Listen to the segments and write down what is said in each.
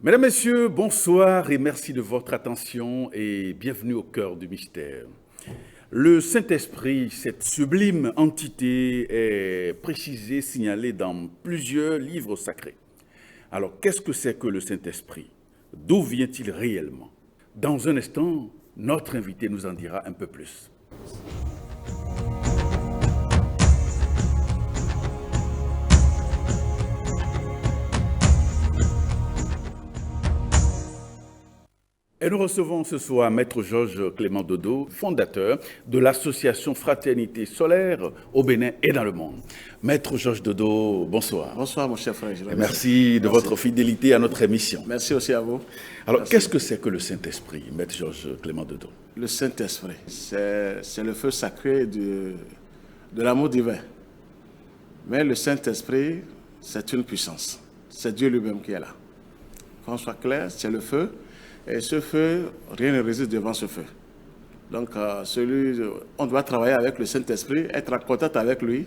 Mesdames, Messieurs, bonsoir et merci de votre attention et bienvenue au cœur du mystère. Le Saint-Esprit, cette sublime entité, est précisée, signalée dans plusieurs livres sacrés. Alors, qu'est-ce que c'est que le Saint-Esprit? D'où vient-il réellement? Dans un instant, notre invité nous en dira un peu plus. Et nous recevons ce soir Maître Georges Clément Dodo, fondateur de l'association Fraternité Solaire au Bénin et dans le monde. Maître Georges Dodo, bonsoir. Bonsoir mon cher frère. Merci de votre fidélité à notre émission. Merci aussi à vous. Alors, qu'est-ce que c'est que le Saint-Esprit, Maître Georges Clément Dodo? Le Saint-Esprit, c'est le feu sacré de l'amour divin. Mais le Saint-Esprit, c'est une puissance. C'est Dieu lui-même qui est là. Qu'on soit clair, c'est le feu. Et ce feu, rien ne résiste devant ce feu. Donc, on doit travailler avec le Saint-Esprit, être en contact avec lui.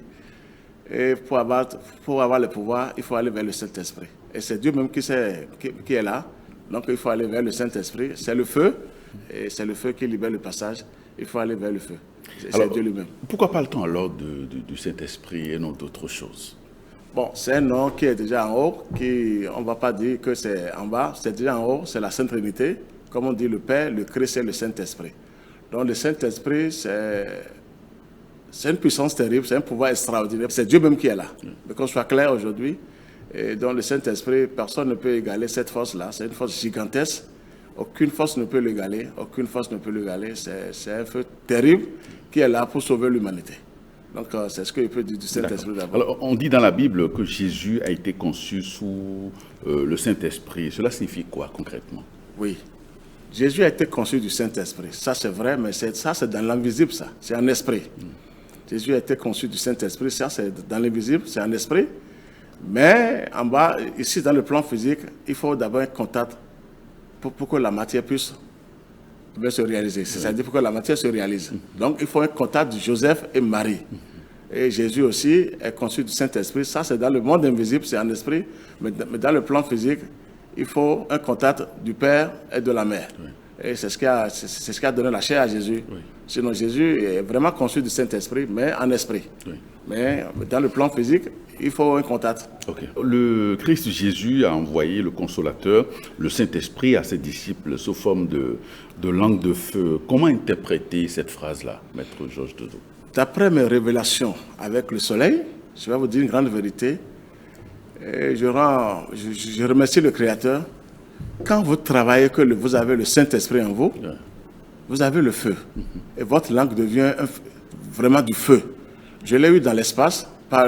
Et pour avoir le pouvoir, il faut aller vers le Saint-Esprit. Et c'est Dieu même qui est là. Donc, il faut aller vers le Saint-Esprit. C'est le feu. Et c'est le feu qui libère le passage. Il faut aller vers le feu. C'est Dieu lui-même. Pourquoi parle-t-on alors du Saint-Esprit et non d'autre chose? Bon, c'est un nom qui est déjà en haut, on ne va pas dire que c'est en bas, c'est déjà en haut, c'est la Sainte Trinité, comme on dit le Père, le Christ et le Saint-Esprit. Donc le Saint-Esprit, c'est une puissance terrible, c'est un pouvoir extraordinaire, c'est Dieu même qui est là. Mais qu'on soit clair aujourd'hui, et dans le Saint-Esprit, personne ne peut égaler cette force-là, c'est une force gigantesque, aucune force ne peut l'égaler, aucune force ne peut l'égaler, c'est un feu terrible qui est là pour sauver l'humanité. Donc, c'est ce qu'il peut dire du Saint-Esprit d'abord. Alors, on dit dans la Bible que Jésus a été conçu sous le Saint-Esprit. Cela signifie quoi concrètement? Oui. Jésus a été conçu du Saint-Esprit. Ça, c'est vrai, mais c'est dans l'invisible, ça. C'est en esprit. Jésus a été conçu du Saint-Esprit. Ça, c'est dans l'invisible, c'est en esprit. Mais en bas, ici, dans le plan physique, il faut d'abord un contact pour que la matière puisse se réaliser. C'est-à-dire pour que la matière se réalise. Donc, il faut un contact de Joseph et Marie. Et Jésus aussi est conçu du Saint-Esprit. Ça, c'est dans le monde invisible, c'est en esprit. Mais dans le plan physique, il faut un contact du Père et de la Mère. Oui. Et c'est ce qui a donné la chair à Jésus. Oui. Sinon, Jésus est vraiment conçu du Saint-Esprit, mais en esprit. Oui. Mais dans le plan physique, il faut un contact. Okay. Le Christ Jésus a envoyé le Consolateur, le Saint-Esprit, à ses disciples sous forme de langue de feu. Comment interpréter cette phrase-là, Maître Georges Dodo? D'après mes révélations avec le soleil, je vais vous dire une grande vérité. Et je remercie le Créateur. Quand vous travaillez, que vous avez le Saint-Esprit en vous, vous avez le feu. Et votre langue devient vraiment du feu. Je l'ai eu dans l'espace par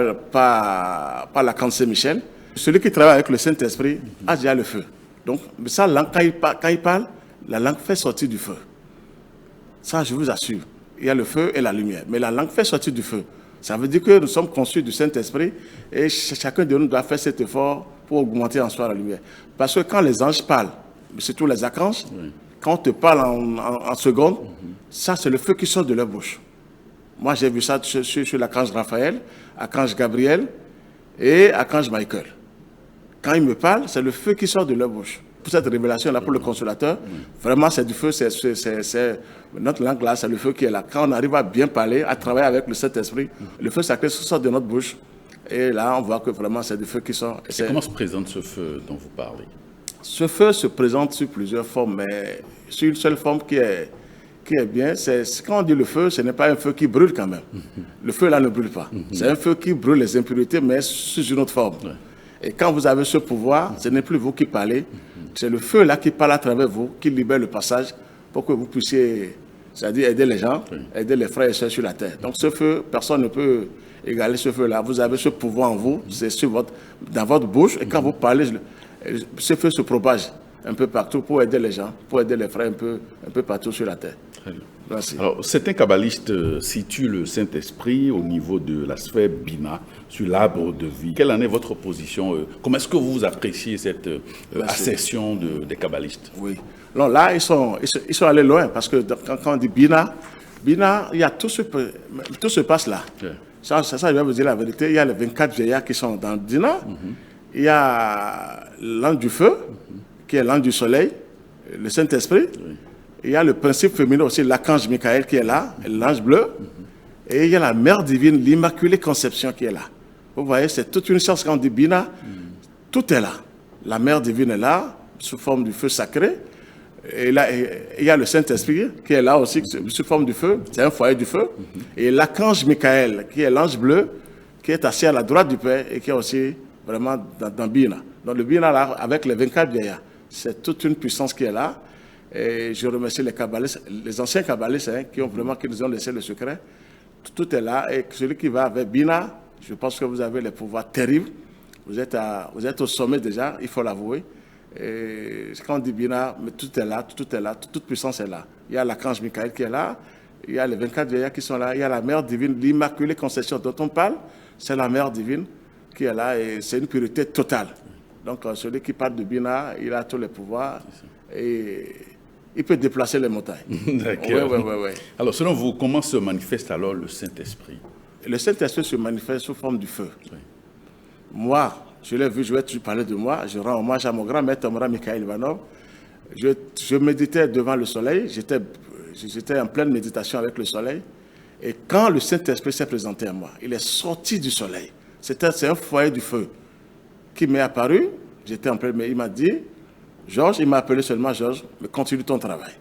la Cancer Michel. Celui qui travaille avec le Saint-Esprit a déjà le feu. Donc, sa langue, quand il parle, la langue fait sortir du feu. Ça, je vous assure. Il y a le feu et la lumière. Mais la langue fait sortir du feu. Ça veut dire que nous sommes conçus du Saint-Esprit et chacun de nous doit faire cet effort pour augmenter en soi la lumière. Parce que quand les anges parlent, surtout les archanges, quand on te parle en seconde, ça, c'est le feu qui sort de leur bouche. Moi, j'ai vu ça sur l'archange Raphaël, l'archange Gabriel et l'archange Michael. Quand ils me parlent, c'est le feu qui sort de leur bouche. Pour cette révélation-là, pour le Consolateur, vraiment, c'est du feu, notre langue-là, c'est le feu qui est là. Quand on arrive à bien parler, à travailler avec le Saint-Esprit, le feu sacré sort de notre bouche. Et là, on voit que vraiment, c'est du feu qui sort. Et comment se présente ce feu dont vous parlez? Ce feu se présente sous plusieurs formes, mais sur une seule forme qui est bien, quand on dit le feu, ce n'est pas un feu qui brûle quand même. Le feu là ne brûle pas. C'est un feu qui brûle les impuretés, mais sous une autre forme. Et quand vous avez ce pouvoir, ce n'est plus vous qui parlez, c'est le feu là qui parle à travers vous, qui libère le passage pour que vous puissiez, c'est-à-dire aider les gens, aider les frères et sœurs sur la terre. Donc ce feu, personne ne peut égaler ce feu là. Vous avez ce pouvoir en vous, c'est dans votre bouche, et quand vous parlez, ce feu se propage un peu partout pour aider les gens, pour aider les frères un peu partout sur la terre. Très bien. Merci. Alors, certains kabbalistes situent le Saint-Esprit au niveau de la sphère Bina, sur l'arbre de vie. Quelle en est votre position? Comment est-ce que vous appréciez cette assertion des kabbalistes? Oui. Non, là, ils sont allés loin, parce que quand on dit Bina, il y a tout se passe là. Yeah. Ça, je vais vous dire la vérité. Il y a les 24 vieillards qui sont dans Bina. Il y a l'ange du feu, qui est l'ange du soleil, le Saint-Esprit. Oui. Il y a le principe féminin aussi, l'archange Michael qui est là, l'ange bleu. Et il y a la mère divine, l'Immaculée Conception qui est là. Vous voyez, c'est toute une science quand on dit Bina, tout est là. La mère divine est là, sous forme du feu sacré. Et là, il y a le Saint-Esprit qui est là aussi, sous forme du feu. C'est un foyer du feu. Et l'archange Michael, qui est l'ange bleu, qui est assis à la droite du Père et qui est aussi vraiment dans Bina. Donc le Bina, là, avec les 24 vieillards, c'est toute une puissance qui est là. Et je remercie les kabbalistes, les anciens kabbalistes qui nous ont laissé le secret. Tout est là. Et celui qui va avec Bina, je pense que vous avez les pouvoirs terribles. Vous êtes au sommet déjà, il faut l'avouer. Et quand on dit Bina, mais tout est là, toute puissance est là. Il y a l'archange Michael qui est là, il y a les 24 vieillards qui sont là, il y a la mère divine, l'Immaculée Conception dont on parle, c'est la mère divine qui est là et c'est une pureté totale. Donc celui qui parle de Bina, il a tous les pouvoirs et il peut déplacer les montagnes. D'accord. Oui. Alors selon vous, comment se manifeste alors le Saint-Esprit? Le Saint-Esprit se manifeste sous forme du feu. Oui. Moi, je l'ai vu, je vais toujours parler de moi, je rends hommage à mon grand maître, Mikhail Ivanov. Je méditais devant le soleil, j'étais en pleine méditation avec le soleil. Et quand le Saint-Esprit s'est présenté à moi, il est sorti du soleil. C'est un foyer du feu qui m'est apparu. J'étais en pleine, mais il m'a dit, Georges, il m'a appelé seulement Georges, mais continue ton travail.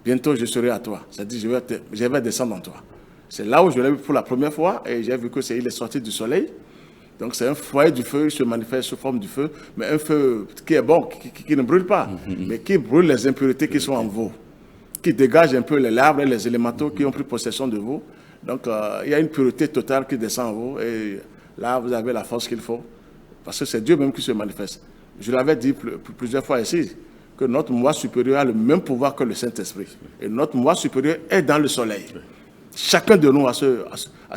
Bientôt, je serai à toi. C'est-à-dire, je vais descendre en toi. C'est là où je l'ai vu pour la première fois et j'ai vu qu'il est sorti du soleil. Donc c'est un foyer du feu, il se manifeste sous forme du feu, mais un feu qui est bon, qui ne brûle pas, mais qui brûle les impuretés qui sont en vous, qui dégage un peu les larves et les élémentaux qui ont pris possession de vous. Donc il y a une pureté totale qui descend en vous et là vous avez la force qu'il faut, parce que c'est Dieu même qui se manifeste. Je l'avais dit plusieurs fois ici, que notre moi supérieur a le même pouvoir que le Saint-Esprit. Et notre moi supérieur est dans le soleil. Chacun de nous a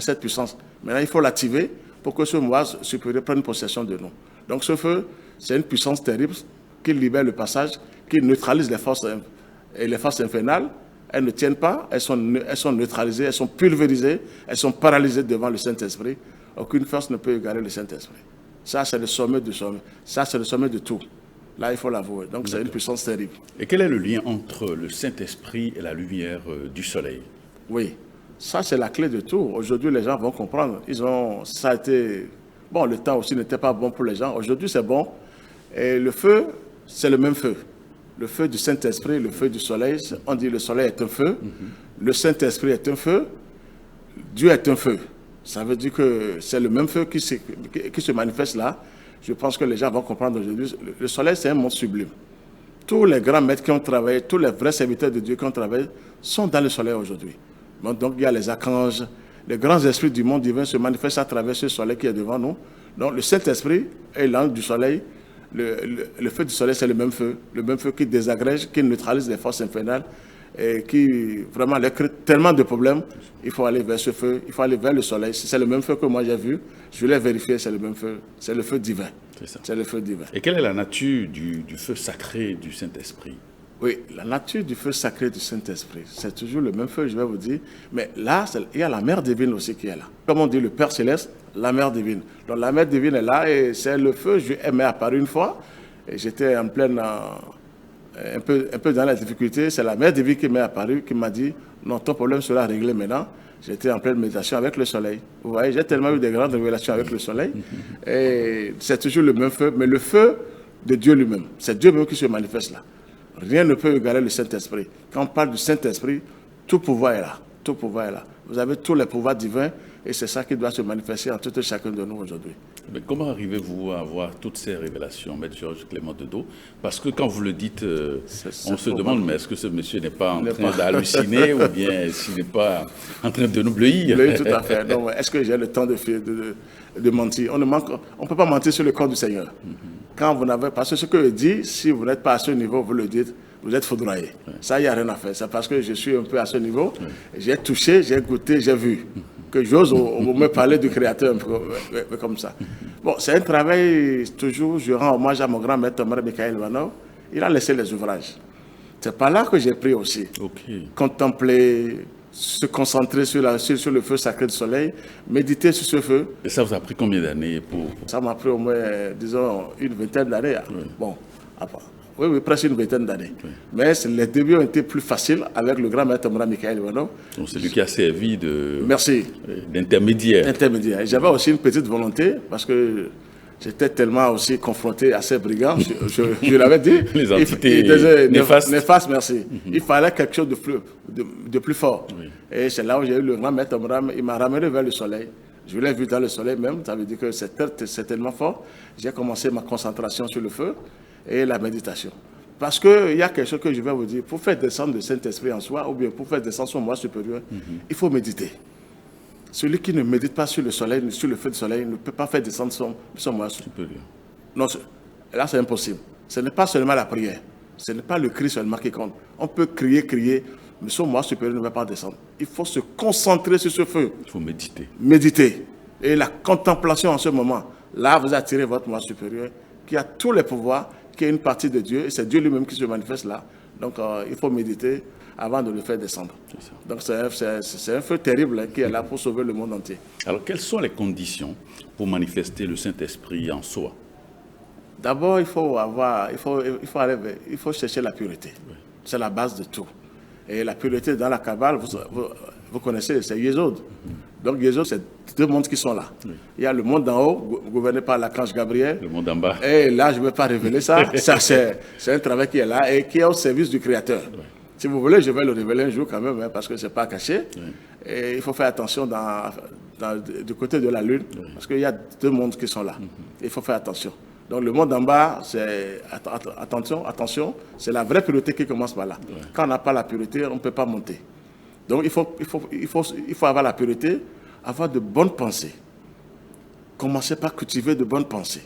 cette puissance. Maintenant il faut l'activer pour que ce moi supérieur prenne possession de nous. Donc ce feu, c'est une puissance terrible qui libère le passage, qui neutralise les forces infernales. Elles ne tiennent pas, elles sont neutralisées, elles sont pulvérisées, elles sont paralysées devant le Saint-Esprit. Aucune force ne peut égarer le Saint-Esprit. Ça, c'est le sommet du sommet. Ça, c'est le sommet de tout. Là, il faut l'avouer. Donc c'est une puissance terrible. Et quel est le lien entre le Saint-Esprit et la lumière du soleil? Oui. Ça, c'est la clé de tout. Aujourd'hui, les gens vont comprendre. Ça a été... Bon, le temps aussi n'était pas bon pour les gens. Aujourd'hui, c'est bon. Et le feu, c'est le même feu. Le feu du Saint-Esprit, le feu du soleil. On dit le soleil est un feu. Le Saint-Esprit est un feu. Dieu est un feu. Ça veut dire que c'est le même feu qui se manifeste là. Je pense que les gens vont comprendre aujourd'hui. Le soleil, c'est un monde sublime. Tous les grands maîtres qui ont travaillé, tous les vrais serviteurs de Dieu qui ont travaillé, sont dans le soleil aujourd'hui. Donc il y a les archanges, les grands esprits du monde divin se manifestent à travers ce soleil qui est devant nous. Donc le Saint-Esprit est l'ange du soleil. Le feu du soleil, c'est le même feu qui désagrège, qui neutralise les forces infernales et qui vraiment leur crée tellement de problèmes. Il faut aller vers ce feu, il faut aller vers le soleil. C'est le même feu que moi j'ai vu, je l'ai vérifié, c'est le même feu, c'est le feu divin. C'est le feu divin. Et quelle est la nature du feu sacré du Saint-Esprit? Oui, la nature du feu sacré du Saint-Esprit, c'est toujours le même feu, je vais vous dire. Mais là, il y a la mère divine aussi qui est là. Comme on dit le Père Céleste, la mère divine. Donc la mère divine est là et c'est le feu. Elle m'est apparue une fois et j'étais en pleine, un peu dans la difficulté. C'est la mère divine qui m'est apparue, qui m'a dit, non, ton problème sera réglé maintenant. J'étais en pleine méditation avec le soleil. Vous voyez, j'ai tellement eu de grandes révélations avec le soleil. Et c'est toujours le même feu, mais le feu de Dieu lui-même. C'est Dieu même qui se manifeste là. Rien ne peut égarer le Saint-Esprit. Quand on parle du Saint-Esprit, tout pouvoir est là. Tout pouvoir est là. Vous avez tous les pouvoirs divins et c'est ça qui doit se manifester en tout et chacun de nous aujourd'hui. Mais comment arrivez-vous à avoir toutes ces révélations, Maître Georges Clément Dedeaux? Parce que quand vous le dites, on se demande, mais est-ce que ce monsieur n'est pas en train d'halluciner ou bien s'il n'est pas en train de nous bleuir? Tout à fait. Est-ce que j'ai le temps de mentir? On ne peut pas mentir sur le corps du Seigneur. Quand vous n'avez pas ce que je dis, si vous n'êtes pas à ce niveau, vous le dites, vous êtes foudroyé. Ça, il n'y a rien à faire. C'est parce que je suis un peu à ce niveau. J'ai touché, j'ai goûté, j'ai vu. Que j'ose me parler du Créateur un peu comme ça. Bon, c'est un travail, toujours, je rends hommage à mon grand maître, Mikhail Ivanov. Il a laissé les ouvrages. C'est par là que j'ai pris aussi. Contempler, se concentrer sur le feu sacré du soleil, méditer sur ce feu. Et ça vous a pris combien d'années pour... Ça m'a pris au moins, disons, une vingtaine d'années. Bon, Oui, presque une vingtaine d'années. Oui. Mais les débuts ont été plus faciles avec le grand maître Moura Michael Ivanov. Donc c'est lui qui a servi d'intermédiaire. J'avais aussi une petite volonté parce que j'étais tellement aussi confronté à ces brigands, je l'avais dit. Les entités néfastes. Merci. Il fallait quelque chose de plus fort. Oui. Et c'est là où j'ai eu le grand maître Moura, il m'a ramené vers le soleil. Je l'ai vu dans le soleil même, ça veut dire que c'est tellement fort. J'ai commencé ma concentration sur le feu et la méditation. Parce qu'il y a quelque chose que je vais vous dire. Pour faire descendre le Saint-Esprit en soi, ou bien pour faire descendre son moi supérieur, il faut méditer. Celui qui ne médite pas sur le soleil, sur le feu du soleil, ne peut pas faire descendre son moi supérieur. Non, là c'est impossible. Ce n'est pas seulement la prière. Ce n'est pas le cri seulement qui compte. On peut crier, mais son moi supérieur ne va pas descendre. Il faut se concentrer sur ce feu. Il faut méditer. Méditer. Et la contemplation en ce moment, là vous attirez votre moi supérieur qui a tous les pouvoirs, qui est une partie de Dieu, et c'est Dieu lui-même qui se manifeste là. Donc il faut méditer avant de le faire descendre. Donc c'est un feu terrible qui est là pour sauver le monde entier. Alors quelles sont les conditions pour manifester le Saint-Esprit en soi? D'abord, il faut chercher la pureté. Oui. C'est la base de tout. Et la pureté dans la Kabbale, vous connaissez, c'est Yesod. Donc Yesod, c'est deux mondes qui sont là. Oui. Il y a le monde d'en haut, gouverné par l'archange Gabriel. Le monde en bas. Et là, je ne vais pas révéler ça. C'est un travail qui est là et qui est au service du Créateur. Oui. Si vous voulez, je vais le révéler un jour quand même, parce que ce n'est pas caché. Oui. Et il faut faire attention du côté de la Lune, parce qu'il y a deux mondes qui sont là. Il faut faire attention. Donc le monde en bas, c'est attention, c'est la vraie pureté qui commence par là. Ouais. Quand on n'a pas la pureté, on ne peut pas monter. Donc il faut avoir la pureté, avoir de bonnes pensées. Commencez par cultiver de bonnes pensées.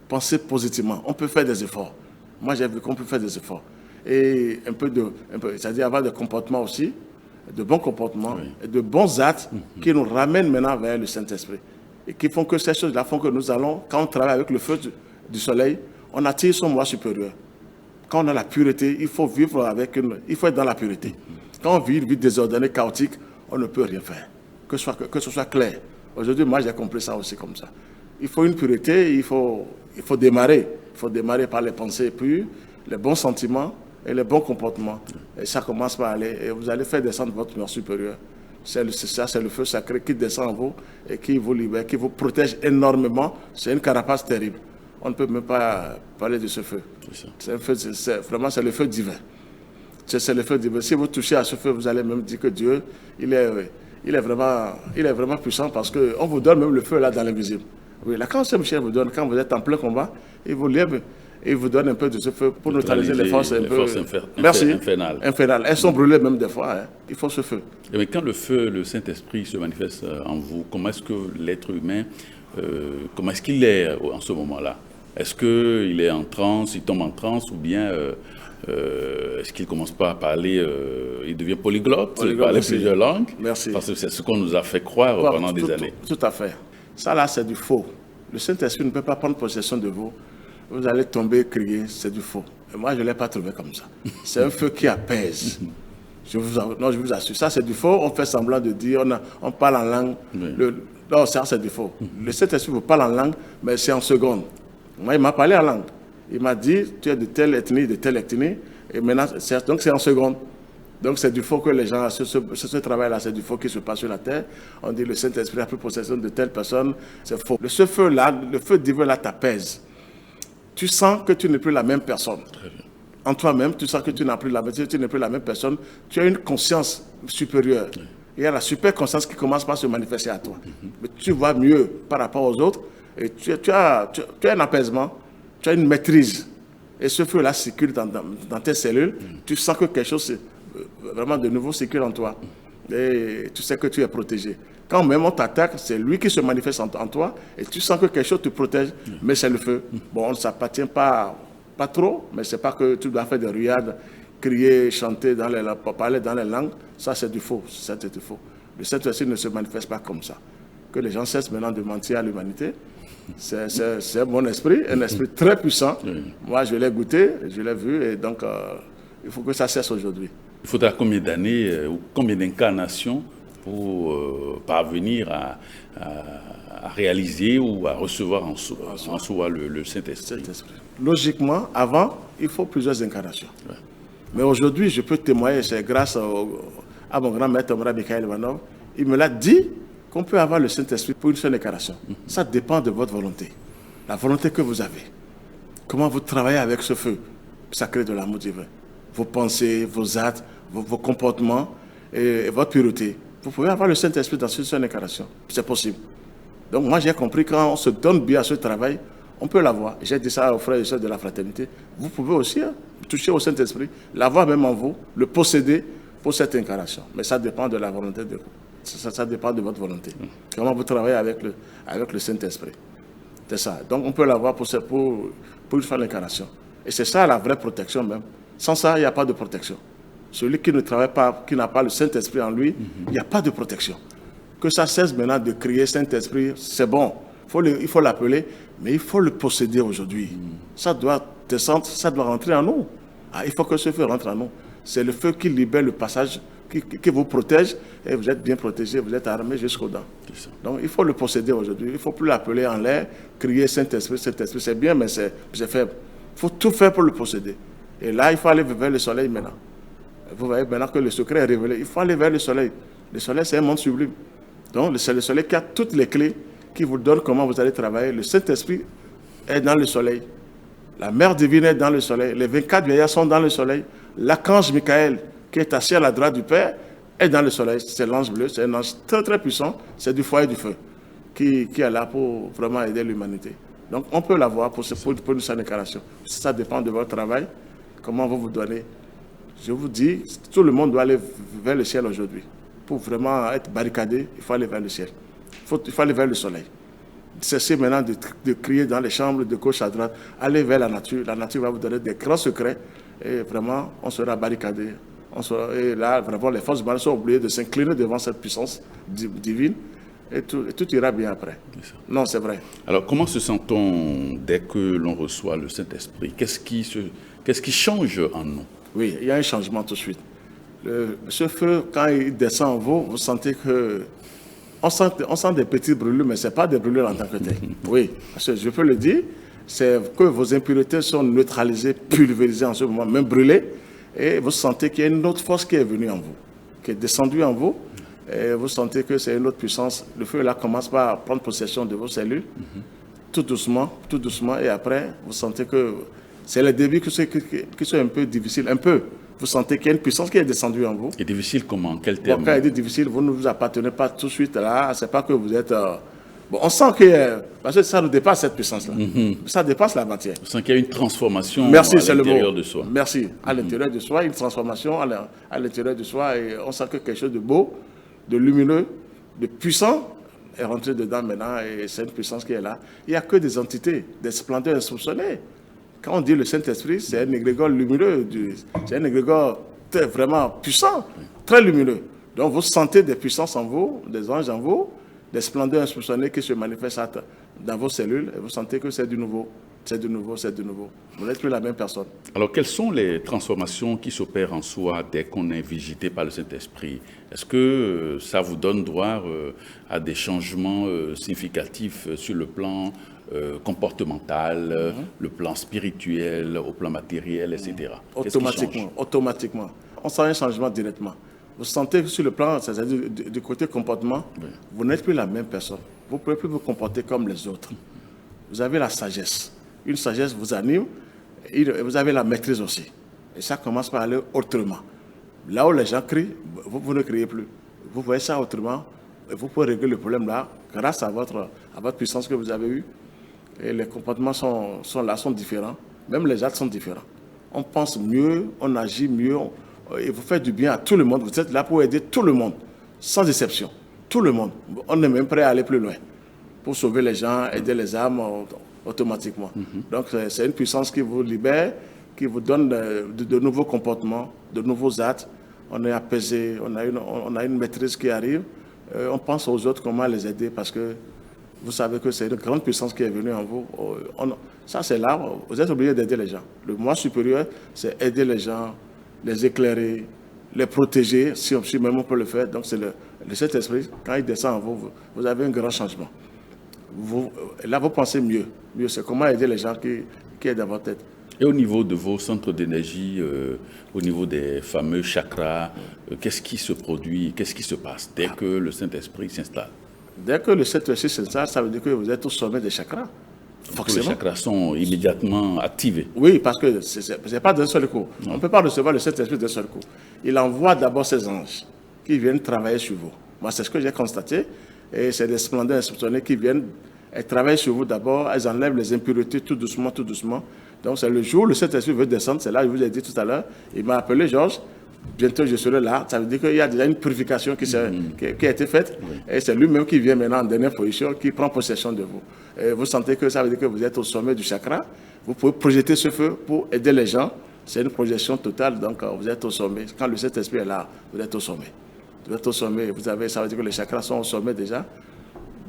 Pensez positivement. On peut faire des efforts. Moi, j'ai vu qu'on peut faire des efforts. Et c'est-à-dire avoir des comportements aussi, de bons comportements, oui. Et de bons actes qui nous ramènent maintenant vers le Saint-Esprit. Et qui font que ces choses-là font que nous allons, quand on travaille avec le feu du soleil, on attire son moi supérieur. Quand on a la pureté, il faut vivre il faut être dans la pureté. Quand on vit une vie désordonnée, chaotique, on ne peut rien faire. Que ce soit clair. Aujourd'hui, moi, j'ai compris ça aussi comme ça. Il faut une pureté, il faut démarrer. Il faut démarrer par les pensées pures, les bons sentiments et les bons comportements. Et ça commence par aller, et vous allez faire descendre votre moi supérieur. C'est le feu sacré qui descend en vous et qui vous libère, qui vous protège énormément. C'est une carapace terrible. On ne peut même pas parler de ce feu. C'est le feu divin. C'est le feu divin. Si vous touchez à ce feu, vous allez même dire que Dieu, il est vraiment puissant parce qu'on vous donne même le feu là dans l'invisible. Oui, là, quand Saint-Michel vous donne, quand vous êtes en plein combat, il vous lève et il vous donne un peu de ce feu pour neutraliser les forces infernales. Elles sont brûlées même des fois. Hein. Il faut ce feu. Mais quand le Saint-Esprit se manifeste en vous, comment est-ce que l'être humain, comment est-ce qu'il est en ce moment-là? Est-ce qu'il est en transe, il tombe en transe, ou bien est-ce qu'il ne commence pas à parler, il devient polyglotte, il parle plusieurs langues? Merci. Parce que c'est ce qu'on nous a fait croire pendant des années. Tout à fait. Ça là, c'est du faux. Le Saint-Esprit ne peut pas prendre possession de vous. Vous allez tomber, crier, c'est du faux. Et moi, je ne l'ai pas trouvé comme ça. C'est un feu qui apaise. Je vous assure. Ça, c'est du faux. On fait semblant de dire, on parle en langue. Oui. Non, ça, c'est du faux. Le Saint-Esprit vous parle en langue, mais c'est en seconde. Moi, il m'a parlé en langue. Il m'a dit, tu es de telle ethnie, et maintenant, donc c'est en seconde. Donc c'est du faux que les gens, ce travail-là, c'est du faux qui se passe sur la terre. On dit, le Saint-Esprit a pris possession de telle personne, c'est faux. Ce feu-là, le feu divin là t'apaise. Tu sens que tu n'es plus la même personne. Très bien. En toi-même, tu sens que tu n'es plus la même personne. Tu as une conscience supérieure. Oui. Il y a la super conscience qui commence par se manifester à toi. Mais tu vois mieux par rapport aux autres. Et tu as un apaisement, tu as une maîtrise. Et ce feu-là circule dans tes cellules. Tu sens que quelque chose, vraiment de nouveau, circule en toi. Et tu sais que tu es protégé. Quand même on t'attaque, c'est lui qui se manifeste en toi. Et tu sens que quelque chose te protège, mais c'est le feu. Bon, on ne s'appartient pas trop, mais ce n'est pas que tu dois faire des ruades, crier, chanter, parler dans les langues. Ça, c'est du faux. C'est du faux. Le Saint-Esprit ne se manifeste pas comme ça. Que les gens cessent maintenant de mentir à l'humanité. C'est mon esprit, un esprit très puissant. Oui. Moi, je l'ai goûté, je l'ai vu, et donc il faut que ça cesse aujourd'hui. Il faudra combien d'années ou combien d'incarnations pour parvenir à réaliser ou à recevoir en soi le Saint-Esprit. Logiquement, avant, il faut plusieurs incarnations. Ouais. Mais aujourd'hui, je peux témoigner, c'est grâce à mon grand maître, Michael Ivanov, il me l'a dit qu'on peut avoir le Saint-Esprit pour une seule incarnation. Ça dépend de votre volonté, la volonté que vous avez. Comment vous travaillez avec ce feu sacré de l'amour divin. Vos pensées, vos actes, vos comportements et votre pureté. Vous pouvez avoir le Saint-Esprit dans une seule incarnation. C'est possible. Donc moi j'ai compris que quand on se donne bien à ce travail, on peut l'avoir. J'ai dit ça aux frères et sœurs de la fraternité. Vous pouvez aussi toucher au Saint-Esprit, l'avoir même en vous, le posséder pour cette incarnation. Mais ça dépend de la volonté de vous. Ça dépend de votre volonté. Comment vous travaillez avec le Saint-Esprit. C'est ça. Donc on peut l'avoir pour une seule incarnation. Et c'est ça la vraie protection même. Sans ça, il n'y a pas de protection. Celui qui ne travaille pas, qui n'a pas le Saint-Esprit en lui, il n'y a pas de protection. Que ça cesse maintenant de crier Saint-Esprit, c'est bon. Il faut l'appeler, mais il faut le posséder aujourd'hui. Ça doit descendre, ça doit rentrer en nous. Il faut que ce feu rentre en nous. C'est le feu qui libère le passage, qui vous protège, et vous êtes bien protégé, vous êtes armé jusqu'aux dents. Donc il faut le posséder aujourd'hui. Il ne faut plus l'appeler en l'air, crier Saint-Esprit, Saint-Esprit, c'est bien, mais c'est faible. Il faut tout faire pour le posséder. Et là, il faut aller vers le soleil maintenant. Vous voyez maintenant que le secret est révélé. Il faut aller vers le soleil. Le soleil, c'est un monde sublime. Donc, c'est le soleil qui a toutes les clés, qui vous donne comment vous allez travailler. Le Saint-Esprit est dans le soleil. La Mère divine est dans le soleil. Les 24 vieillards sont dans le soleil. L'archange Michael, qui est assis à la droite du Père, est dans le soleil. C'est l'ange bleu, c'est un ange très très puissant. C'est du foyer du feu qui est là pour vraiment aider l'humanité. Donc, on peut l'avoir pour une seule incarnation. Ça dépend de votre travail, comment vous donnez. Je vous dis, tout le monde doit aller vers le ciel aujourd'hui. Pour vraiment être barricadé, il faut aller vers le ciel. Il faut aller vers le soleil. Cessez maintenant de crier dans les chambres de gauche à droite. Allez vers la nature. La nature va vous donner des grands secrets. Et vraiment, on sera barricadé. Et là, vraiment, les forces humaines sont obligées de s'incliner devant cette puissance divine. Et tout ira bien après. Non, c'est vrai. Alors, comment se sent-on dès que l'on reçoit le Saint-Esprit? Qu'est-ce qui change en nous? Oui, il y a un changement tout de suite. Ce feu, quand il descend en vous, vous sentez que... On sent des petites brûlures, mais ce n'est pas des brûlures en tant que telles. Oui, parce que je peux le dire, c'est que vos impuretés sont neutralisées, pulvérisées en ce moment, même brûlées, et vous sentez qu'il y a une autre force qui est venue en vous, qui est descendue en vous, et vous sentez que c'est une autre puissance. Le feu là commence par prendre possession de vos cellules, tout doucement, et après, vous sentez que c'est les débuts qui sont un peu difficiles, un peu. Vous sentez qu'il y a une puissance qui est descendue en vous. Et difficile comment? Quel terme? Quand il dit difficile, vous ne vous appartenez pas tout de suite là. C'est pas que vous êtes... on sent que... Parce que ça nous dépasse cette puissance-là. Ça dépasse la matière. On sent qu'il y a une transformation à l'intérieur de soi. Merci. À l'intérieur de soi, une transformation à l'intérieur de soi. Et on sent que quelque chose de beau, de lumineux, de puissant est rentré dedans maintenant. Et c'est une puissance qui est là. Il n'y a que des entités, des splendeurs insoupçonnées. Quand on dit le Saint-Esprit, c'est un égrégore lumineux, c'est un égrégore vraiment puissant, très lumineux. Donc vous sentez des puissances en vous, des anges en vous, des splendeurs insoupçonnées qui se manifestent dans vos cellules, et vous sentez que c'est du nouveau, c'est du nouveau, c'est du nouveau. Vous n'êtes plus la même personne. Alors quelles sont les transformations qui s'opèrent en soi dès qu'on est visité par le Saint-Esprit? Est-ce que ça vous donne droit à des changements significatifs sur le plan comportemental, le plan spirituel, au plan matériel, etc. Automatiquement. On sent un changement directement. Vous sentez que sur le plan, c'est-à-dire du côté comportement, vous n'êtes plus la même personne. Vous ne pouvez plus vous comporter comme les autres. Vous avez la sagesse. Une sagesse vous anime, et vous avez la maîtrise aussi. Et ça commence par aller autrement. Là où les gens crient, vous ne criez plus. Vous voyez ça autrement, et vous pouvez régler le problème là, grâce à votre puissance que vous avez eue. Et les comportements sont là, sont différents. Même les actes sont différents. On pense mieux, on agit mieux, et vous faites du bien à tout le monde. Vous êtes là pour aider tout le monde, sans exception. Tout le monde. On est même prêt à aller plus loin pour sauver les gens, aider les âmes automatiquement. Donc c'est une puissance qui vous libère, qui vous donne de nouveaux comportements, de nouveaux actes. On est apaisé, on a une maîtrise qui arrive. On pense aux autres comment les aider parce que vous savez que c'est une grande puissance qui est venue en vous. Ça, c'est là, vous êtes obligé d'aider les gens. Le moi supérieur, c'est aider les gens, les éclairer, les protéger, si même on peut le faire. Donc, c'est le Saint-Esprit, quand il descend en vous, vous avez un grand changement. Là, vous pensez mieux. C'est comment aider les gens qui est dans votre tête. Et au niveau de vos centres d'énergie, au niveau des fameux chakras, qu'est-ce qui se produit, qu'est-ce qui se passe dès que le Saint-Esprit s'installe? Dès que le Saint-Esprit s'installe, ça veut dire que vous êtes au sommet des chakras. Forcément. Les chakras sont immédiatement activés. Oui, parce que ce n'est pas d'un seul coup. On ne peut pas recevoir le Saint-Esprit d'un seul coup. Il envoie d'abord ses anges qui viennent travailler sur vous. Moi, c'est ce que j'ai constaté. Et c'est des splendeurs insoupçonnés qui viennent travailler sur vous d'abord. Elles enlèvent les impuretés tout doucement, tout doucement. Donc, c'est le jour où le Saint-Esprit veut descendre. C'est là, je vous ai dit tout à l'heure. Il m'a appelé Georges. Bientôt, je serai là. Ça veut dire qu'il y a déjà une purification qui a été faite. Oui. Et c'est lui-même qui vient maintenant en dernière position, qui prend possession de vous. Et vous sentez que ça veut dire que vous êtes au sommet du chakra. Vous pouvez projeter ce feu pour aider les gens. C'est une projection totale. Donc, vous êtes au sommet. Quand le Saint-Esprit est là, vous êtes au sommet. Vous êtes au sommet. Ça veut dire que les chakras sont au sommet déjà,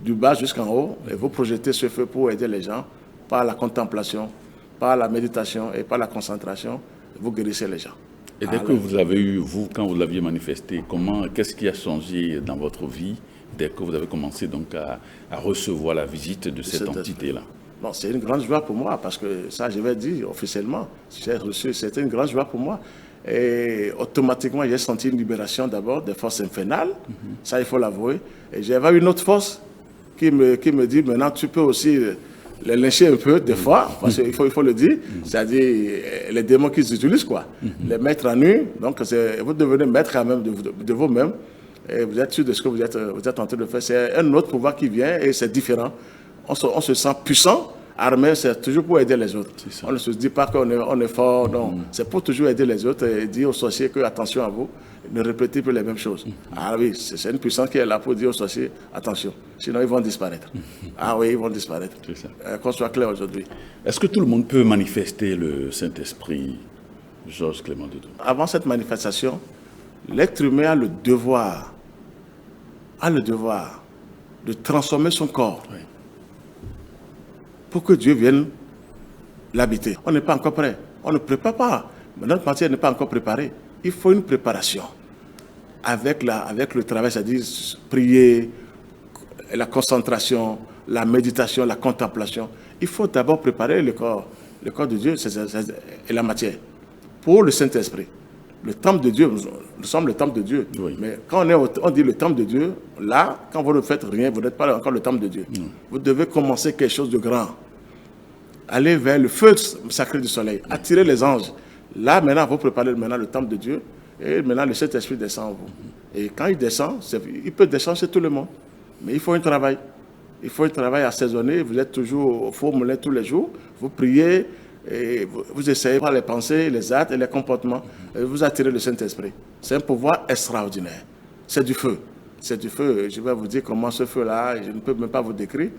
du bas jusqu'en haut. Et vous projetez ce feu pour aider les gens par la contemplation, par la méditation et par la concentration. Vous guérissez les gens. Et dès que vous avez eu, vous, quand vous l'aviez manifesté, qu'est-ce qui a changé dans votre vie dès que vous avez commencé donc à recevoir la visite de cette entité-là? Bon, c'est une grande joie pour moi, parce que ça, je vais dire officiellement, j'ai reçu, c'était une grande joie pour moi. Et automatiquement, j'ai senti une libération d'abord des forces infernales, ça il faut l'avouer. Et j'avais une autre force qui me dit, maintenant tu peux aussi les lyncher un peu des fois, parce qu'il faut le dire, c'est-à-dire les démons qu'ils utilisent, quoi. Les mettre à nu, donc vous devenez maître quand même de vous-même, et vous êtes sûr de ce que vous êtes en train de faire. C'est un autre pouvoir qui vient et c'est différent. On se sent puissant, armé, c'est toujours pour aider les autres. On ne se dit pas qu'on est fort, non. C'est pour toujours aider les autres et dire aux sorciers que attention à vous, ne répétez plus les mêmes choses. Ah oui, c'est une puissance qui est là pour dire aux sorciers attention, sinon ils vont disparaître. Ah oui, ils vont disparaître. Qu'on soit clair aujourd'hui. Est-ce que tout le monde peut manifester le Saint-Esprit, Georges Clément Doudou? Avant cette manifestation, l'être humain a le devoir de transformer son corps. Oui. Pour que Dieu vienne l'habiter. On n'est pas encore prêt. On ne prépare pas. Notre matière n'est pas encore préparée. Il faut une préparation. Avec le travail, c'est-à-dire prier, la concentration, la méditation, la contemplation. Il faut d'abord préparer le corps de Dieu et la matière pour le Saint-Esprit. Le temple de Dieu, nous sommes le temple de Dieu. Oui. Mais quand on dit le temple de Dieu, là, quand vous ne faites rien, vous n'êtes pas encore le temple de Dieu. Vous devez commencer quelque chose de grand. Aller vers le feu sacré du soleil, attirer les anges. Là, maintenant, vous préparez le temple de Dieu. Et maintenant, le Saint-Esprit descend en vous. Et quand il descend, il peut descendre chez tout le monde. Mais il faut un travail. Il faut un travail assaisonné. Vous êtes toujours au four moulin tous les jours. Vous priez. Et vous essayez par les pensées, les actes et les comportements, et vous attirez le Saint-Esprit. C'est un pouvoir extraordinaire. C'est du feu. C'est du feu. Je vais vous dire comment ce feu-là, je ne peux même pas vous décrire.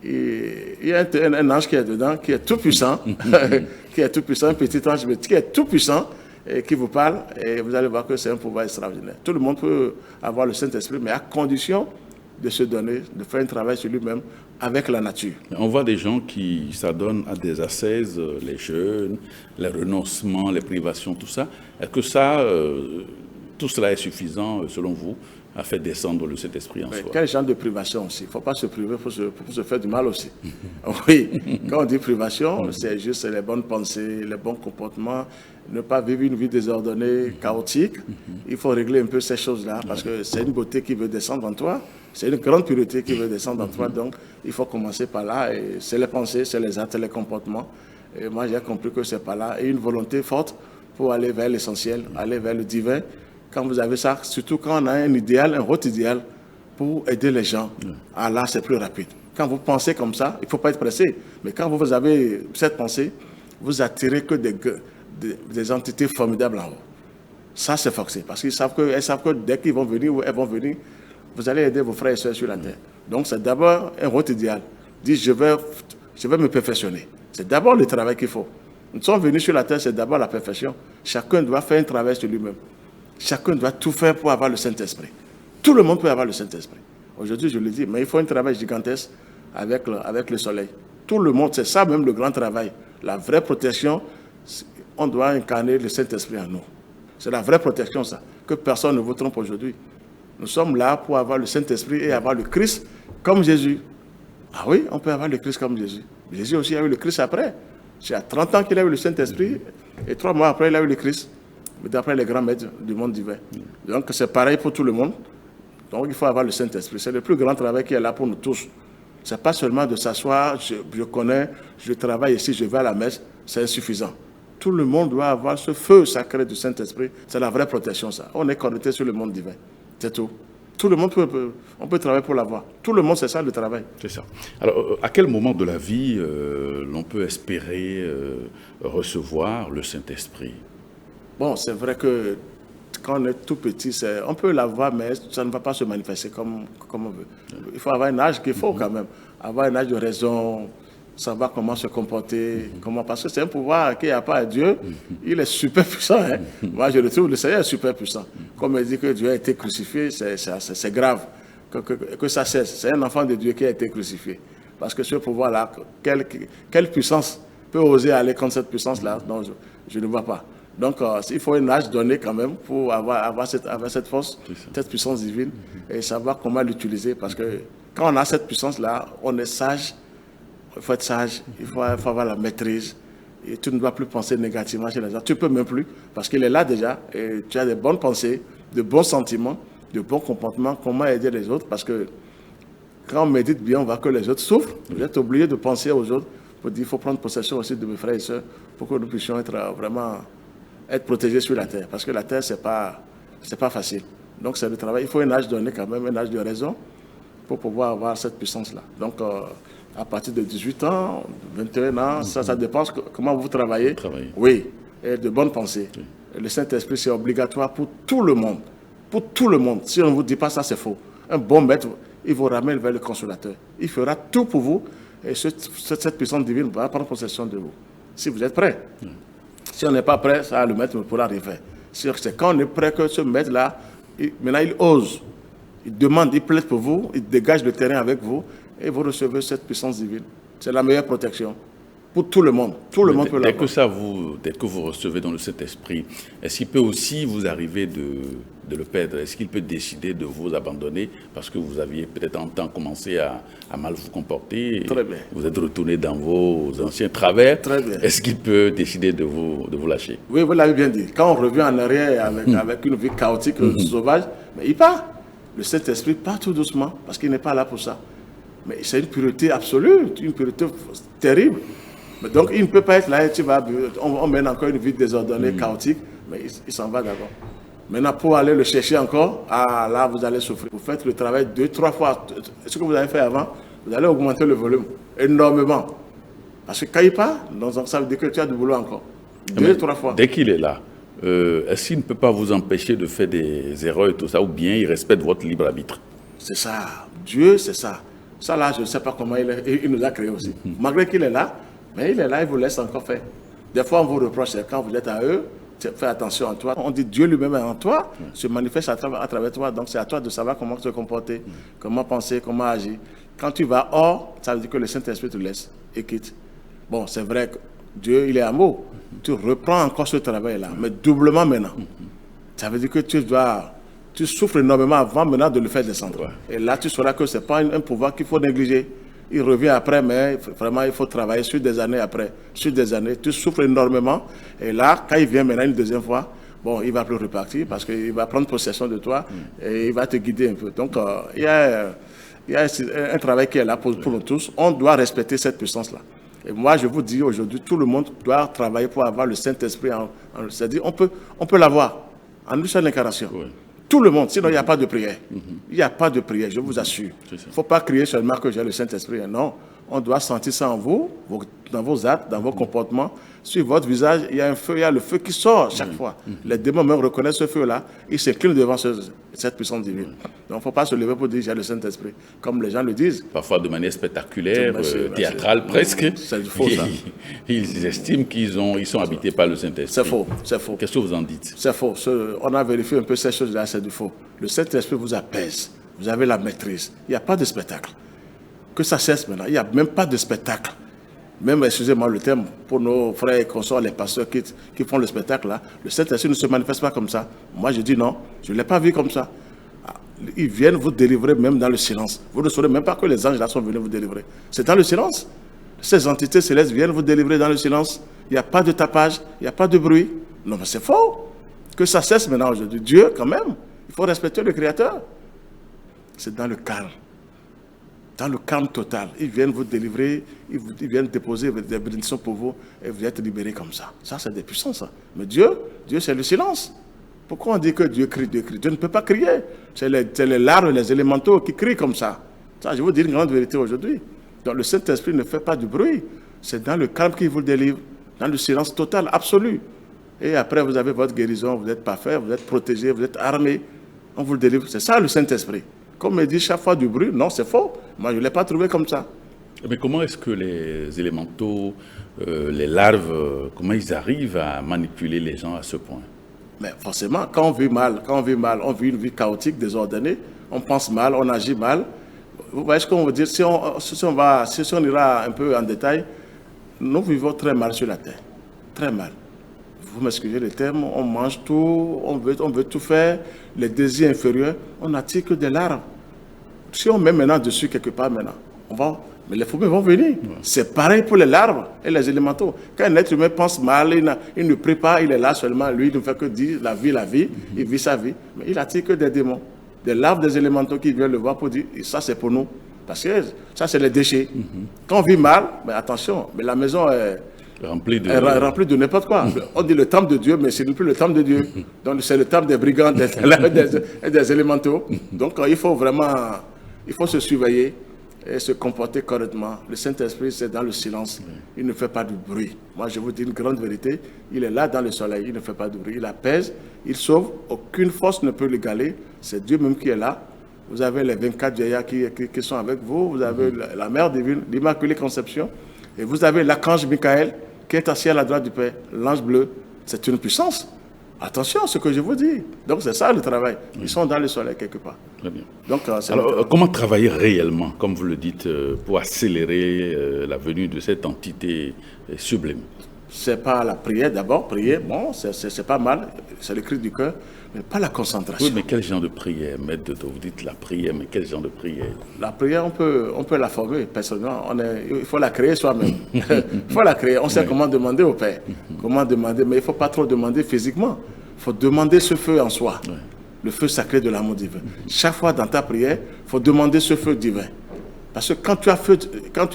Il y a un ange qui est dedans, qui est tout puissant, un petit ange qui est tout puissant, et qui vous parle, et vous allez voir que c'est un pouvoir extraordinaire. Tout le monde peut avoir le Saint-Esprit, mais à condition de se donner, de faire un travail sur lui-même avec la nature. On voit des gens qui s'adonnent à des ascèses, les jeûnes, les renoncements, les privations, tout ça. Est-ce que tout cela est suffisant, selon vous, à faire descendre le Saint-Esprit en soi? Quel genre de privation aussi? Il ne faut pas se priver pour se faire du mal aussi. Oui, quand on dit privation, c'est juste les bonnes pensées, les bons comportements, ne pas vivre une vie désordonnée, chaotique. Il faut régler un peu ces choses-là, parce que c'est une beauté qui veut descendre en toi. C'est une grande pureté qui veut descendre en toi, donc il faut commencer par là. Et c'est les pensées, c'est les actes, les comportements. Et moi, j'ai compris que c'est par là. Et une volonté forte pour aller vers l'essentiel, aller vers le divin. Quand vous avez ça, surtout quand on a un idéal, un haut idéal, pour aider les gens, là, c'est plus rapide. Quand vous pensez comme ça, il ne faut pas être pressé. Mais quand vous avez cette pensée, vous attirez que des entités formidables en haut. Ça, c'est forcé. Parce qu'elles savent que dès qu'ils vont venir ou elles vont venir, vous allez aider vos frères et sœurs sur la terre. Donc, c'est d'abord un haut idéal. Dis, je vais me perfectionner. C'est d'abord le travail qu'il faut. Nous sommes venus sur la terre, c'est d'abord la perfection. Chacun doit faire un travail sur lui-même. Chacun doit tout faire pour avoir le Saint-Esprit. Tout le monde peut avoir le Saint-Esprit. Aujourd'hui, je le dis, mais il faut un travail gigantesque avec le soleil. Tout le monde, c'est ça même le grand travail. La vraie protection, on doit incarner le Saint-Esprit en nous. C'est la vraie protection, ça. Que personne ne vous trompe aujourd'hui. Nous sommes là pour avoir le Saint-Esprit et avoir le Christ comme Jésus. Ah oui, on peut avoir le Christ comme Jésus. Jésus aussi a eu le Christ après. C'est à 30 ans qu'il a eu le Saint-Esprit et 3 mois après, il a eu le Christ. D'après les grands maîtres du monde divin. Donc c'est pareil pour tout le monde. Donc il faut avoir le Saint-Esprit. C'est le plus grand travail qui est là pour nous tous. Ce n'est pas seulement de s'asseoir, je connais, je travaille ici, je vais à la messe, c'est insuffisant. Tout le monde doit avoir ce feu sacré du Saint-Esprit. C'est la vraie protection, ça. On est connecté sur le monde divin. C'est tout. Tout le monde on peut travailler pour l'avoir. Tout le monde, c'est ça le travail. C'est ça. Alors, à quel moment de la vie l'on peut espérer recevoir le Saint-Esprit? Bon, c'est vrai que quand on est tout petit, on peut l'avoir, mais ça ne va pas se manifester comme on veut. Il faut avoir un âge qu'il faut quand même. Avoir un âge de raison, savoir comment se comporter, parce que c'est un pouvoir qu'il n'y a pas à Dieu. Il est super puissant. Hein? Moi, je le trouve, le Seigneur est super puissant. Comme il dit que Dieu a été crucifié, c'est grave que ça cesse. C'est un enfant de Dieu qui a été crucifié. Parce que ce pouvoir-là, quelle puissance peut oser aller contre cette puissance-là? Non, je ne vois pas. Donc, il faut un âge donné quand même pour avoir cette force, cette puissance divine et savoir comment l'utiliser. Parce que quand on a cette puissance-là, on est sage. Il faut être sage, il faut avoir la maîtrise. Et tu ne dois plus penser négativement chez les gens. Tu ne peux même plus, parce qu'il est là déjà. Et tu as de bonnes pensées, de bons sentiments, de bons comportements. Comment aider les autres? Parce que quand on médite bien, on voit que les autres souffrent. Vous êtes obligé de penser aux autres. Il faut prendre possession aussi de mes frères et sœurs pour que nous puissions être protégés sur la terre. Parce que la terre, c'est pas facile. Donc, c'est le travail. Il faut un âge donné quand même, un âge de raison pour pouvoir avoir cette puissance-là. Donc, à partir de 18 ans, 21 ans, ça dépend comment vous travaillez. Oui, et de bonnes pensées. Oui. Le Saint-Esprit, c'est obligatoire pour tout le monde. Pour tout le monde. Si on ne vous dit pas ça, c'est faux. Un bon maître, il vous ramène vers le consolateur. Il fera tout pour vous et cette puissance divine va prendre possession de vous. Si vous êtes prêts. Oui. Si on n'est pas prêt, ça, le maître ne pourra arriver. C'est quand on est prêt que ce maître-là, maintenant il ose, il demande, il plaide pour vous, il dégage le terrain avec vous et vous recevez cette puissance divine. C'est la meilleure protection pour tout le monde. Tout le monde peut l'avoir. Dès que vous recevez dans le Saint-Esprit, est-ce qu'il peut aussi vous arriver de le perdre? Est-ce qu'il peut décider de vous abandonner parce que vous aviez peut-être en temps commencé à mal vous comporter? Très bien. Vous êtes retourné dans vos anciens travers. Très bien. Est-ce qu'il peut décider de vous lâcher? Oui, vous l'avez bien dit. Quand on revient en arrière avec une vie chaotique, sauvage, mais il part. Le Saint-Esprit part tout doucement parce qu'il n'est pas là pour ça. Mais c'est une pureté absolue, une pureté terrible. Donc, il ne peut pas être là et on mène encore une vie désordonnée, chaotique, mais il s'en va d'abord. Maintenant, pour aller le chercher encore, là, vous allez souffrir. Vous faites le travail 2-3 fois. Ce que vous avez fait avant, vous allez augmenter le volume énormément. Parce que quand il part, ça veut dire que tu as du boulot encore. 2-3 fois. Dès qu'il est là, est-ce qu'il ne peut pas vous empêcher de faire des erreurs et tout ça, ou bien il respecte votre libre arbitre? C'est ça. Dieu, c'est ça. Ça, là, je ne sais pas comment il nous a créés aussi. Malgré qu'il est là, mais il est là, il vous laisse encore faire. Des fois, on vous reproche, quand vous êtes à eux, fais attention à toi. On dit Dieu lui-même est en toi, se manifeste à travers toi. Donc, c'est à toi de savoir comment se comporter, comment penser, comment agir. Quand tu vas hors, ça veut dire que le Saint-Esprit te laisse et quitte. Bon, c'est vrai que Dieu, il est amour. Tu reprends encore ce travail-là, mais doublement maintenant. Ça veut dire que tu souffres énormément avant maintenant de le faire descendre. Ouais. Et là, tu sauras que ce n'est pas un pouvoir qu'il faut négliger. Il revient après, mais vraiment, il faut travailler sur des années après. Sur des années, tu souffres énormément. Et là, quand il vient maintenant une deuxième fois, bon, il va plus repartir parce qu'il va prendre possession de toi et il va te guider un peu. Donc, il y a un travail qui est là pour nous tous. On doit respecter cette puissance-là. Et moi, je vous dis aujourd'hui, tout le monde doit travailler pour avoir le Saint-Esprit. C'est-à-dire, on peut l'avoir en une seule incarnation. Oui. Tout le monde, sinon il n'y a pas de prière. Il n'y a pas de prière, je vous assure. Il ne faut pas crier seulement que j'ai le Saint-Esprit. Non, on doit sentir ça en vous, dans vos actes, dans vos comportements. Sur votre visage, il y a un feu, il y a le feu qui sort chaque fois. Les démons même reconnaissent ce feu-là, ils s'inclinent devant cette puissance divine. Donc il ne faut pas se lever pour dire j'ai le Saint-Esprit, comme les gens le disent. Parfois de manière spectaculaire, théâtrale presque. C'est faux ça. Ils estiment qu'ils sont habités par le Saint-Esprit. C'est faux, c'est faux. Qu'est-ce que vous en dites? C'est faux. On a vérifié un peu ces choses-là, c'est du faux. Le Saint-Esprit vous apaise, vous avez la maîtrise. Il n'y a pas de spectacle. Que ça cesse maintenant, il n'y a même pas de spectacle. Même, excusez-moi le terme, pour nos frères et consorts, les pasteurs qui font le spectacle là, le Saint-Esprit ne se manifeste pas comme ça. Moi je dis non, je ne l'ai pas vu comme ça. Ils viennent vous délivrer même dans le silence. Vous ne saurez même pas que les anges là sont venus vous délivrer. C'est dans le silence. Ces entités célestes viennent vous délivrer dans le silence. Il n'y a pas de tapage, il n'y a pas de bruit. Non, mais c'est faux. Que ça cesse maintenant aujourd'hui. Dieu, quand même, il faut respecter le Créateur. C'est dans le calme. Dans le calme total. Ils viennent vous délivrer, ils viennent déposer des bénédictions pour vous et vous êtes libérés comme ça. Ça, c'est des puissances. Ça. Mais Dieu, c'est le silence. Pourquoi on dit que Dieu crie, Dieu crie? Dieu ne peut pas crier. C'est les larves, les élémentaux qui crient comme ça. Ça, je vous dis une grande vérité aujourd'hui. Donc le Saint-Esprit ne fait pas du bruit. C'est dans le calme qu'il vous délivre, dans le silence total, absolu. Et après, vous avez votre guérison, vous êtes parfait, vous êtes protégé, vous êtes armé. On vous le délivre. C'est ça le Saint-Esprit. Comme il dit chaque fois du bruit, non, c'est faux. Moi, je ne l'ai pas trouvé comme ça. Mais comment est-ce que les élémentaux, les larves, comment ils arrivent à manipuler les gens à ce point? Mais forcément, quand on vit mal, on vit une vie chaotique, désordonnée, on pense mal, on agit mal. Vous voyez ce qu'on veut dire? Si on ira un peu en détail, nous vivons très mal sur la terre. Très mal. Vous m'excusez le terme, on mange tout, on veut tout faire. Les désirs inférieurs, on n'attire que des larves. Si on met maintenant dessus quelque part maintenant, mais les fourmis vont venir. Ouais. C'est pareil pour les larves et les élémentaux. Quand un être humain pense mal, il ne prie pas, il est là seulement, lui, il ne fait que dire la vie, il vit sa vie. Mais il attire que des démons. Des larves, des élémentaux qui viennent le voir pour dire, ça c'est pour nous. Parce que ça c'est les déchets. Quand on vit mal, mais attention, mais la maison est remplie de n'importe quoi. On dit le temple de Dieu, mais ce n'est plus le temple de Dieu. Donc c'est le temple des brigands, des élémentaux. Donc il faut se surveiller et se comporter correctement. Le Saint-Esprit, c'est dans le silence. Il ne fait pas de bruit. Moi, je vous dis une grande vérité. Il est là dans le soleil. Il ne fait pas de bruit. Il apaise. Il sauve. Aucune force ne peut l'égaler. C'est Dieu même qui est là. Vous avez les 24 vieillards qui sont avec vous. Vous avez la Mère divine, l'Immaculée Conception. Et vous avez l'archange Michael qui est assis à la droite du Père. L'ange bleu. C'est une puissance. Attention à ce que je vous dis. Donc c'est ça le travail. Ils sont dans le soleil quelque part. Très bien. Donc, alors, comment travailler réellement, comme vous le dites, pour accélérer la venue de cette entité sublime? C'est pas la prière d'abord. Prier, bon, c'est pas mal. C'est le cri du cœur. Mais pas la concentration. Oui, mais quel genre de prière, Maître Dodo? Vous dites la prière, mais quel genre de prière? La prière, on peut la former personnellement. Il faut la créer soi-même. Il faut la créer. On sait comment demander au Père. Comment demander, mais il ne faut pas trop demander physiquement. Il faut demander ce feu en soi. Ouais. Le feu sacré de l'amour divin. Chaque fois dans ta prière, il faut demander ce feu divin. Parce que quand tu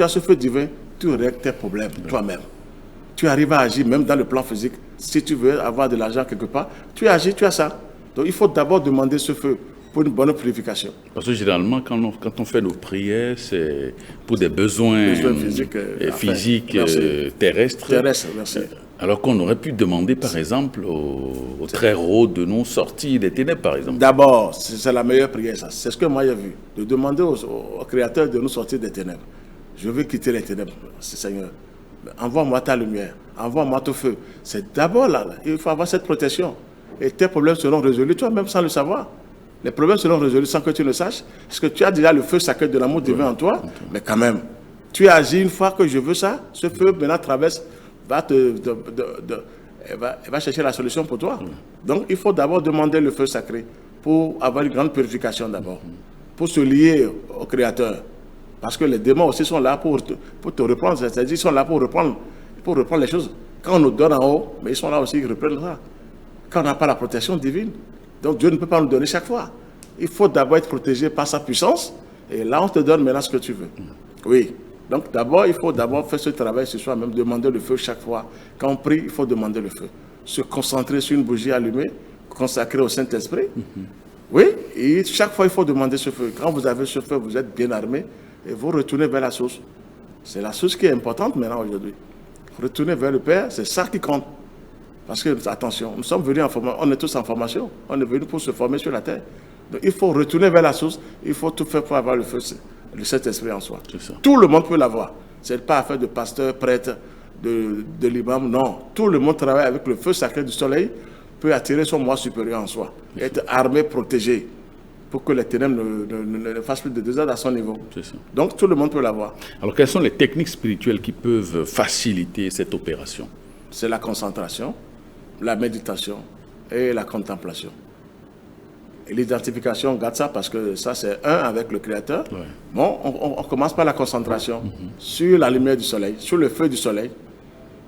as ce feu divin, tu règles tes problèmes toi-même. Tu arrives à agir même dans le plan physique. Si tu veux avoir de l'argent quelque part, tu agis, tu as ça. Donc il faut d'abord demander ce feu pour une bonne purification. Parce que généralement, quand on fait nos prières, c'est pour des besoins physiques terrestres. Terrestres, merci. Alors qu'on aurait pu demander, par exemple, au très haut de nous sortir des ténèbres, par exemple. D'abord, c'est la meilleure prière, ça. C'est ce que moi j'ai vu. De demander au Créateur de nous sortir des ténèbres. Je veux quitter les ténèbres, Seigneur. Envoie-moi ta lumière, envoie-moi ton feu. C'est d'abord là, il faut avoir cette protection. Et tes problèmes seront résolus, toi-même sans le savoir. Les problèmes seront résolus sans que tu le saches. Parce que tu as déjà le feu sacré de l'amour divin en toi. Mais quand même, tu agis une fois que je veux ça, ce feu maintenant traverse, va chercher la solution pour toi. Donc il faut d'abord demander le feu sacré pour avoir une grande purification d'abord. Pour se lier au Créateur. Parce que les démons aussi sont là pour te reprendre. C'est-à-dire qu'ils sont là pour reprendre les choses. Quand on nous donne en haut, mais ils sont là aussi, ils reprennent ça. Quand on n'a pas la protection divine. Donc Dieu ne peut pas nous donner chaque fois. Il faut d'abord être protégé par sa puissance. Et là, on te donne maintenant ce que tu veux. Oui. Donc d'abord, il faut faire ce travail ce soir, même demander le feu chaque fois. Quand on prie, il faut demander le feu. Se concentrer sur une bougie allumée, consacrée au Saint-Esprit. Oui, et chaque fois, il faut demander ce feu. Quand vous avez ce feu, vous êtes bien armé. Et vous retournez vers la source. C'est la source qui est importante maintenant aujourd'hui. Retournez vers le Père, c'est ça qui compte. Parce que, attention, nous sommes venus en formation, on est tous en formation, on est venus pour se former sur la terre. Donc il faut retourner vers la source, il faut tout faire pour avoir le feu, le Saint-Esprit en soi. Tout le monde peut l'avoir. Ce n'est pas affaire de pasteur, prêtre, de l'imam, non. Tout le monde travaille avec le feu sacré du soleil, peut attirer son moi supérieur en soi, être armé, protégé. Pour que les ténèbres ne fassent plus de désordre à son niveau. Donc tout le monde peut l'avoir. Alors quelles sont les techniques spirituelles qui peuvent faciliter cette opération? C'est la concentration, la méditation et la contemplation. Et l'identification, on garde ça parce que ça, c'est un avec le Créateur. Ouais. Bon, on commence par la concentration sur la lumière du soleil, sur le feu du soleil.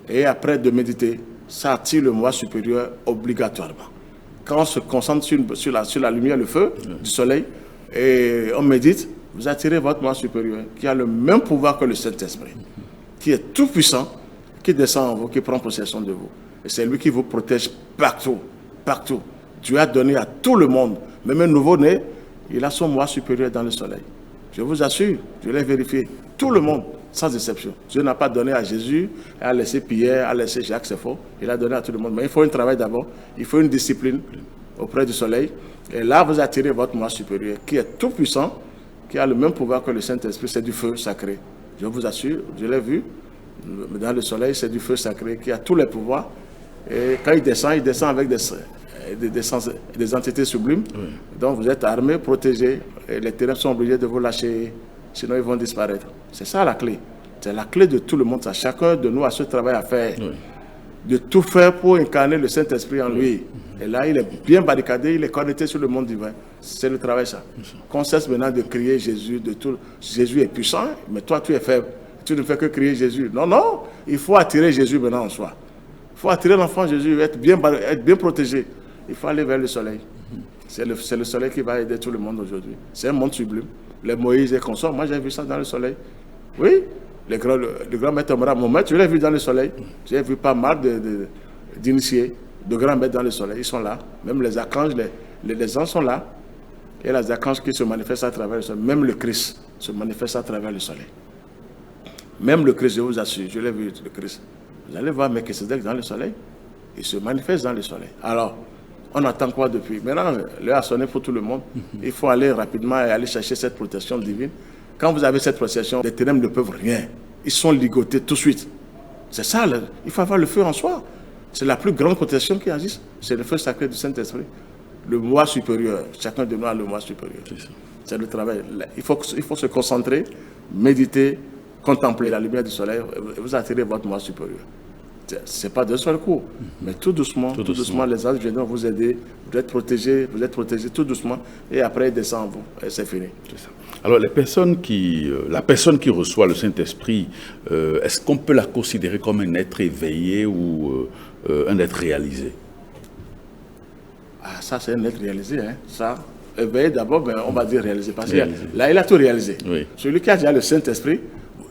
Et après de méditer, ça attire le moi supérieur obligatoirement. Quand on se concentre sur la lumière, le feu du soleil, et on médite, vous attirez votre moi supérieur qui a le même pouvoir que le Saint-Esprit, qui est tout puissant, qui descend en vous, qui prend possession de vous. Et c'est lui qui vous protège partout, partout. Dieu a donné à tout le monde, même un nouveau-né, il a son moi supérieur dans le soleil. Je vous assure, je l'ai vérifié. Tout le monde, sans exception. Dieu n'a pas donné à Jésus, à laisser Pierre, à laisser Jacques, c'est faux. Il a donné à tout le monde. Mais il faut un travail d'abord, il faut une discipline auprès du soleil. Et là, vous attirez votre moi supérieur, qui est tout puissant, qui a le même pouvoir que le Saint-Esprit, c'est du feu sacré. Je vous assure, je l'ai vu, dans le soleil, c'est du feu sacré qui a tous les pouvoirs. Et quand il descend avec des entités sublimes. Oui. Donc vous êtes armés, protégés, et les ténèbres sont obligés de vous lâcher, sinon ils vont disparaître. C'est ça la clé. C'est la clé de tout le monde. Chacun de nous a ce travail à faire. Oui. De tout faire pour incarner le Saint-Esprit en lui. Et là, il est bien barricadé, il est connecté sur le monde divin. C'est le travail, ça. Qu'on cesse maintenant de crier Jésus, de tout. Jésus est puissant, mais toi, tu es faible. Tu ne fais que crier Jésus. Non, non, il faut attirer Jésus maintenant en soi. Il faut attirer l'enfant Jésus, être bien protégé. Il faut aller vers le soleil. C'est le soleil qui va aider tout le monde aujourd'hui. C'est un monde sublime. Les Moïse et consorts, moi j'ai vu ça dans le soleil. Oui, le grand maître Mohamed, je l'ai vu dans le soleil. J'ai vu pas mal d'initiés, de grands maîtres dans le soleil. Ils sont là. Même les archanges, les anges sont là. Et les archanges qui se manifestent à travers le soleil. Même le Christ se manifeste à travers le soleil. Même le Christ, je vous assure, je l'ai vu, le Christ. Vous allez voir Melchisedec dans le soleil. Il se manifeste dans le soleil. Alors, on attend quoi depuis? Maintenant, l'heure a sonné pour tout le monde. Il faut aller rapidement et aller chercher cette protection divine. Quand vous avez cette protection, les ténèbres ne peuvent rien. Ils sont ligotés tout de suite. C'est ça, il faut avoir le feu en soi. C'est la plus grande protection qui existe. C'est le feu sacré du Saint-Esprit. Le moi supérieur. Chacun de nous a le moi supérieur. C'est le travail. Il faut se concentrer, méditer, contempler la lumière du soleil et vous attirez votre moi supérieur. Ce n'est pas d'un seul coup, mais tout doucement, les anges viendront vous aider, vous êtes protégés tout doucement, et après ils descendent en vous, et c'est fini. C'est ça. Alors la personne qui reçoit le Saint-Esprit, est-ce qu'on peut la considérer comme un être éveillé ou un être réalisé? Ah, ça c'est un être réalisé, hein. Ça, éveillé d'abord, ben, on va dire réalisé, parce que là il a tout réalisé. Oui. Celui qui a déjà le Saint-Esprit,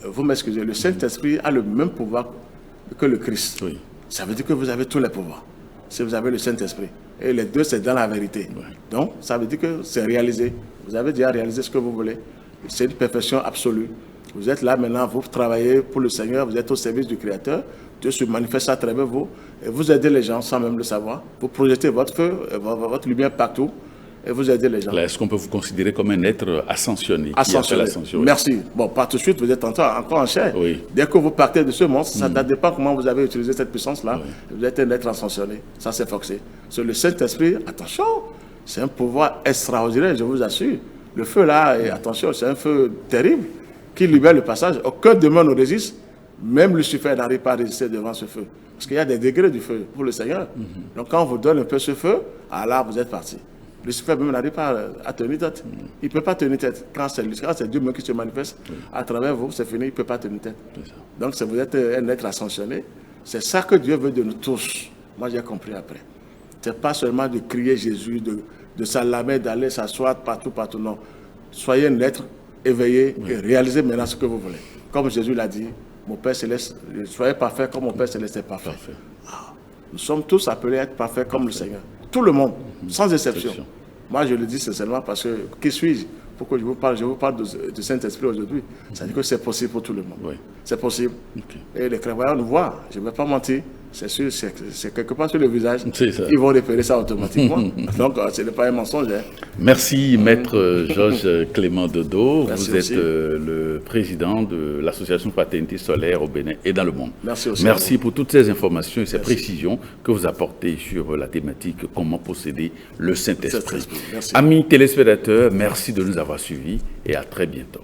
vous m'excusez, le Saint-Esprit a le même pouvoir que le Christ. Oui. Ça veut dire que vous avez tous les pouvoirs. Si vous avez le Saint-Esprit. Et les deux, c'est dans la vérité. Oui. Donc, ça veut dire que c'est réalisé. Vous avez déjà réalisé ce que vous voulez. C'est une perfection absolue. Vous êtes là maintenant, vous travaillez pour le Seigneur, vous êtes au service du Créateur. Dieu se manifeste à travers vous. Et vous aidez les gens sans même le savoir. Vous projetez votre feu, votre lumière partout. Et vous aidez les gens. Est-ce qu'on peut vous considérer comme un être ascensionné? Ascensionné. Merci. Bon, pas tout de suite, vous êtes encore en chair. Oui. Dès que vous partez de ce monde, ça dépend comment vous avez utilisé cette puissance-là. Oui. Vous êtes un être ascensionné. Ça, c'est forcé. Sur le Saint-Esprit, attention, c'est un pouvoir extraordinaire, je vous assure. Le feu là, et attention, c'est un feu terrible qui libère le passage. Aucun démon ne résiste. Même Lucifer n'arrive pas à résister devant ce feu. Parce qu'il y a des degrés du feu pour le Seigneur. Donc quand on vous donne un peu ce feu, là, vous êtes parti. Lucifer même n'arrive pas à tenir tête. Il ne peut pas tenir tête. Quand c'est Dieu même qui se manifeste à travers vous, c'est fini, il ne peut pas tenir tête. Donc vous êtes un être ascensionné. C'est ça que Dieu veut de nous tous. Moi, j'ai compris après. Ce n'est pas seulement de crier Jésus, de s'allamer, d'aller s'asseoir partout, non. Soyez un être éveillé et réalisez maintenant ce que vous voulez. Comme Jésus l'a dit, mon Père Céleste, soyez parfait comme mon Père Céleste est parfait. Nous sommes tous appelés à être parfaits comme le Seigneur. Tout le monde, sans exception. Moi, je le dis sincèrement parce que, qui suis-je? Pourquoi je vous parle du Saint-Esprit aujourd'hui. Ça veut dire que c'est possible pour tout le monde. Oui. C'est possible. Okay. Et les clairvoyants nous voient. Je ne vais pas mentir. C'est sûr, c'est quelque part sur le visage. Ils vont repérer ça automatiquement. Donc, ce n'est pas un mensonge. Hein. Merci, Maître Georges Clément Dodo. Merci vous êtes le président de l'Association Fraternité Solaire au Bénin et dans le monde. Merci aussi. Merci pour toutes ces informations et ces précisions que vous apportez sur la thématique « Comment posséder le Saint-Esprit ». Amis téléspectateurs, merci de nous avoir suivis et à très bientôt.